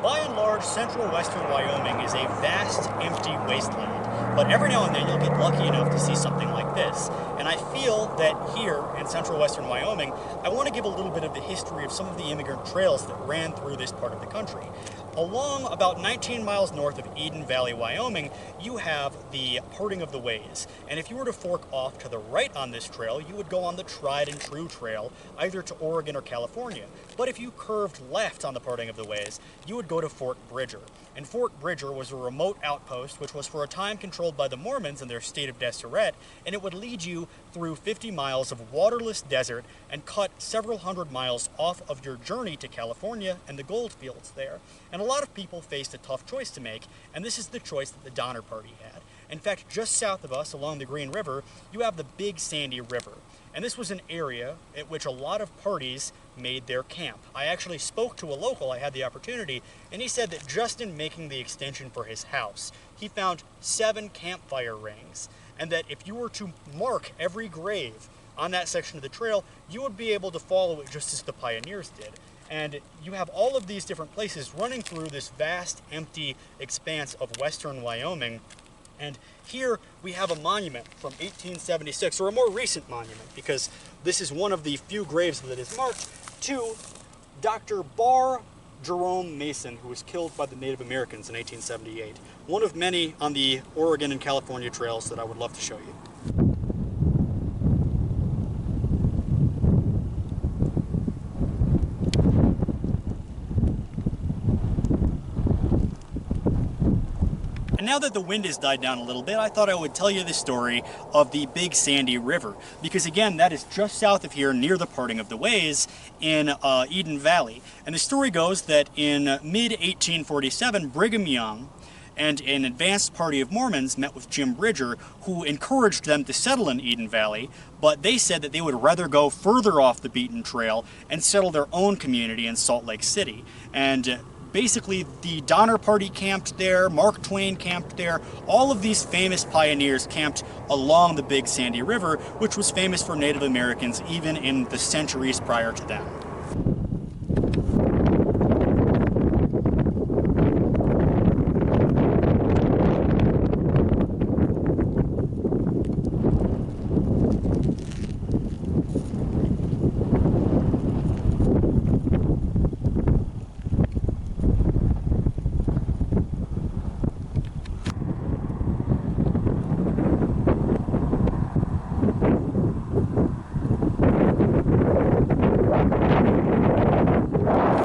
By and large, central western Wyoming is a vast, empty wasteland, but every now and then you'll get lucky enough to see something like this. And I feel that here in central western Wyoming, I want to give a little bit of the history of some of the immigrant trails that ran through this part of the country. Along about 19 miles north of Eden Valley, Wyoming, you have the Parting of the Ways. And if you were to fork off to the right on this trail, you would go on the tried and true trail, either to Oregon or California. But if you curved left on the Parting of the Ways, you would go to Fort Bridger. And Fort Bridger was a remote outpost which was for a time controlled by the Mormons in their state of Deseret, and it would lead you through 50 miles of waterless desert and cut several hundred miles off of your journey to California and the gold fields there. And a lot of people faced a tough choice to make, and this is the choice that the Donner Party had. In fact, just south of us, along the Green River, you have the Big Sandy River. And this was an area at which a lot of parties made their camp. I actually spoke to a local, I had the opportunity, and he said that just in making the extension for his house, he found 7 campfire rings, and that if you were to mark every grave on that section of the trail, you would be able to follow it just as the pioneers did. And you have all of these different places running through this vast, empty expanse of western Wyoming. And here we have a monument from 1876, or a more recent monument, because this is one of the few graves that is marked, to Dr. Bar Jerome Mason, who was killed by the Native Americans in 1878. One of many on the Oregon and California trails that I would love to show you. And now that the wind has died down a little bit, I thought I would tell you the story of the Big Sandy River. Because again, that is just south of here, near the Parting of the Ways in Eden Valley. And the story goes that in mid-1847, Brigham Young and an advanced party of Mormons met with Jim Bridger, who encouraged them to settle in Eden Valley, but they said that they would rather go further off the beaten trail and settle their own community in Salt Lake City. And basically, the Donner Party camped there, Mark Twain camped there, all of these famous pioneers camped along the Big Sandy River, which was famous for Native Americans even in the centuries prior to them.